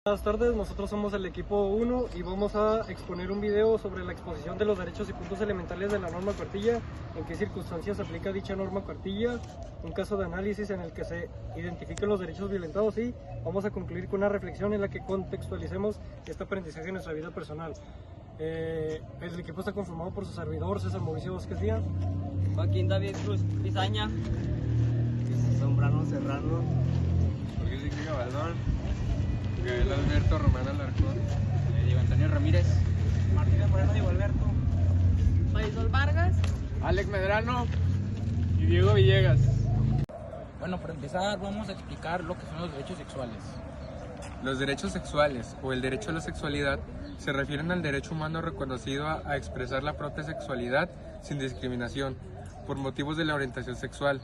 Buenas tardes, nosotros somos el equipo 1 y vamos a exponer un video sobre la exposición de los derechos y puntos elementales de la norma cuartilla, en qué circunstancias se aplica dicha norma cuartilla, un caso de análisis en el que se identifiquen los derechos violentados y vamos a concluir con una reflexión en la que contextualicemos este aprendizaje en nuestra vida personal. El equipo está conformado por su servidor, César Mauricio Vázquez Díaz, Joaquín David Cruz Pizaña, Sombrano Serrano, Jorge Enrique Gabaldón, Gabriel Alberto Román Alarcón, Diego Antonio Ramírez, Martínez Moreno Diego Alberto, Marisol Vargas, Alex Medrano y Diego Villegas. Bueno, para empezar vamos a explicar lo que son los derechos sexuales. Los derechos sexuales o el derecho a la sexualidad se refieren al derecho humano reconocido a expresar la propia sexualidad sin discriminación por motivos de la orientación sexual.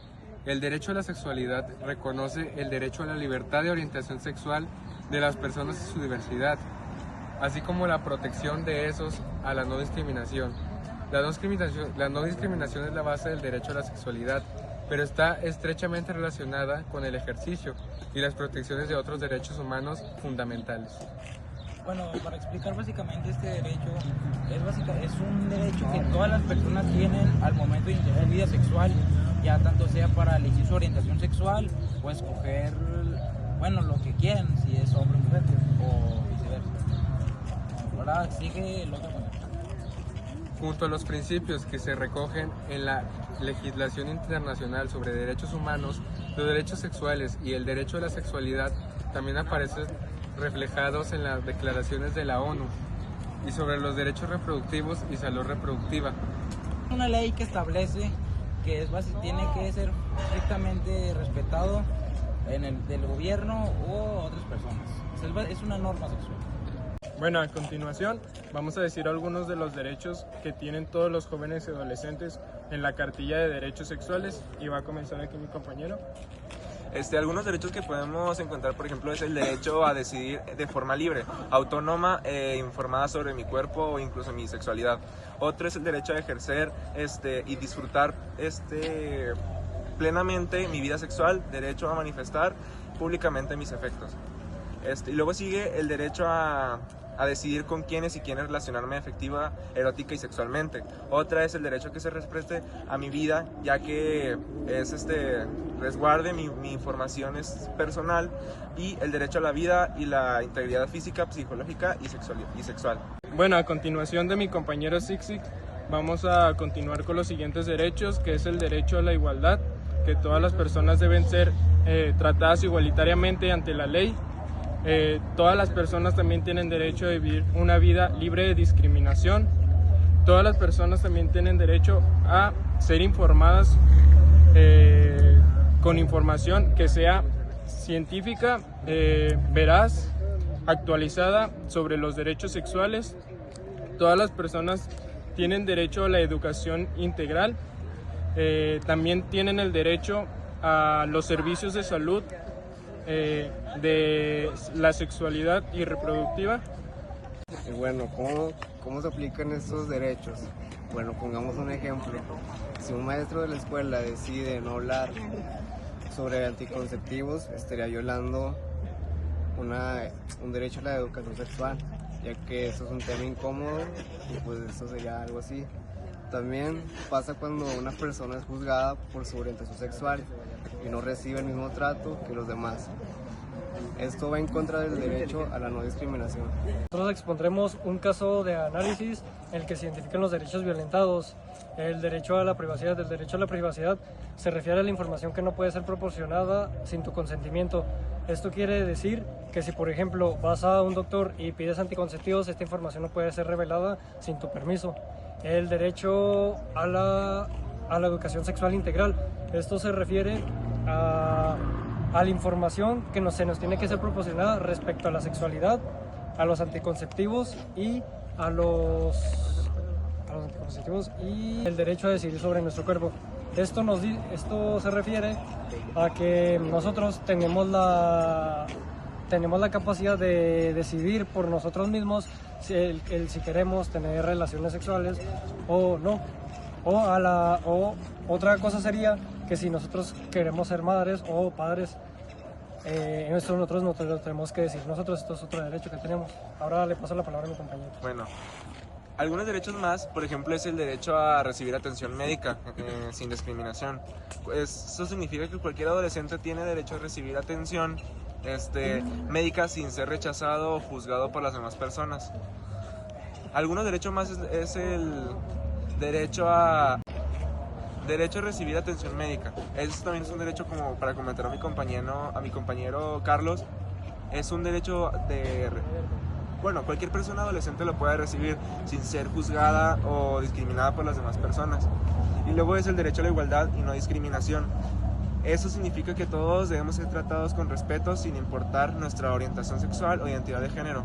El derecho a la sexualidad reconoce el derecho a la libertad de orientación sexual de las personas y su diversidad, así como la protección de esos a la no discriminación. La no discriminación es la base del derecho a la sexualidad, pero está estrechamente relacionada con el ejercicio y las protecciones de otros derechos humanos fundamentales. Bueno, para explicar básicamente este derecho, es un derecho que todas las personas tienen al momento de iniciar vida sexual, ya tanto sea para elegir su orientación sexual o escoger, bueno, lo que quieran, si es hombre o mujer o viceversa. Ahora sigue el otro punto. Junto a los principios que se recogen en la legislación internacional sobre derechos humanos, los derechos sexuales y el derecho a la sexualidad también aparecen reflejados en las declaraciones de la ONU y sobre los derechos reproductivos y salud reproductiva. Una ley que establece que tiene que ser estrictamente respetado del gobierno o otras personas. Es una norma sexual. Bueno, a continuación vamos a decir algunos de los derechos que tienen todos los jóvenes y adolescentes en la cartilla de derechos sexuales y va a comenzar aquí mi compañero. Algunos derechos que podemos encontrar, por ejemplo, es el derecho a decidir de forma libre, autónoma e informada sobre mi cuerpo o incluso mi sexualidad. Otro es el derecho a ejercer y disfrutar plenamente mi vida sexual, derecho a manifestar públicamente mis afectos. Y luego sigue el derecho a decidir con quiénes y quiénes relacionarme afectiva, erótica y sexualmente. Otra es el derecho a que se respete a mi vida, ya que es resguarde mi información es personal, y el derecho a la vida y la integridad física, psicológica y sexual. Bueno, a continuación de mi compañero Sixi, vamos a continuar con los siguientes derechos, que es el derecho a la igualdad, que todas las personas deben ser tratadas igualitariamente ante la ley. Todas las personas también tienen derecho a vivir una vida libre de discriminación. Todas las personas también tienen derecho a ser informadas con información que sea científica, veraz, actualizada sobre los derechos sexuales. Todas las personas tienen derecho a la educación integral. También tienen el derecho a los servicios de salud, de la sexualidad y reproductiva. Y bueno, ¿cómo se aplican estos derechos? Bueno, pongamos un ejemplo. Si un maestro de la escuela decide no hablar sobre anticonceptivos, estaría violando un derecho a la educación sexual, ya que esto es un tema incómodo y pues esto sería algo así. También pasa cuando una persona es juzgada por su orientación sexual y no recibe el mismo trato que los demás. Esto va en contra del derecho a la no discriminación. Nosotros expondremos un caso de análisis en el que se identifican los derechos violentados. El derecho a la privacidad. El derecho a la privacidad se refiere a la información que no puede ser proporcionada sin tu consentimiento. Esto quiere decir que si, por ejemplo, vas a un doctor y pides anticonceptivos, esta información no puede ser revelada sin tu permiso. El derecho a la educación sexual integral. Esto se refiere a la información que se nos tiene que ser proporcionada respecto a la sexualidad, a los anticonceptivos y el derecho a decidir sobre nuestro cuerpo. Esto se refiere a que nosotros tenemos la capacidad de decidir por nosotros mismos si queremos tener relaciones sexuales o no. O otra cosa sería que si nosotros queremos ser madres o padres. esto nosotros no lo tenemos que decir nosotros, esto es otro derecho que tenemos. Ahora le paso la palabra a mi compañero. Bueno, algunos derechos más, por ejemplo, es el derecho a recibir atención médica sin discriminación. Eso significa que cualquier adolescente tiene derecho a recibir atención médica sin ser rechazado o juzgado por las demás personas. Algunos derechos más es el derecho a recibir atención médica. Eso también es un derecho, como para comentar a mi compañero Carlos, es un derecho cualquier persona adolescente lo puede recibir sin ser juzgada o discriminada por las demás personas. Y luego es el derecho a la igualdad y no discriminación. Eso significa que todos debemos ser tratados con respeto sin importar nuestra orientación sexual o identidad de género.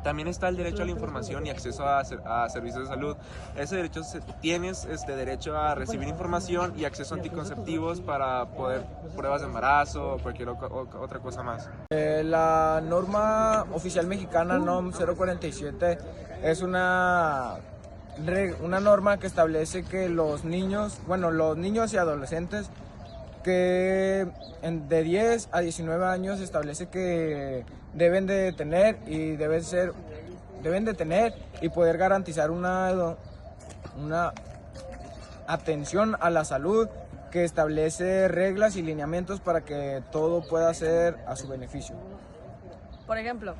También está el derecho a la información y acceso a servicios de salud. Ese derecho tienes derecho a recibir información y acceso a anticonceptivos para poder pruebas de embarazo o cualquier otra cosa más. La norma oficial mexicana NOM 047 es una norma que establece que los niños y adolescentes que de 10 a 19 años establece que deben de tener y poder garantizar una atención a la salud, que establece reglas y lineamientos para que todo pueda ser a su beneficio. Por ejemplo,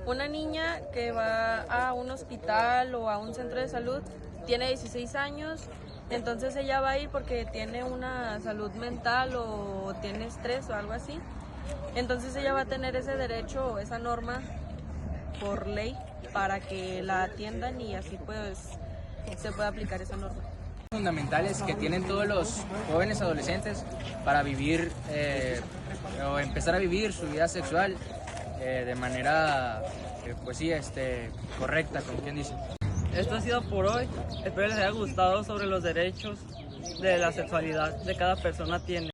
una niña que va a un hospital o a un centro de salud tiene 16 años, entonces ella va ahí porque tiene una salud mental o tiene estrés o algo así. Entonces ella va a tener ese derecho o esa norma por ley para que la atiendan y así pues se puede aplicar esa norma. Fundamentales que tienen todos los jóvenes adolescentes para vivir o empezar a vivir su vida sexual de manera correcta, como quien dice. Esto ha sido por hoy. Espero les haya gustado sobre los derechos de la sexualidad de cada persona tiene.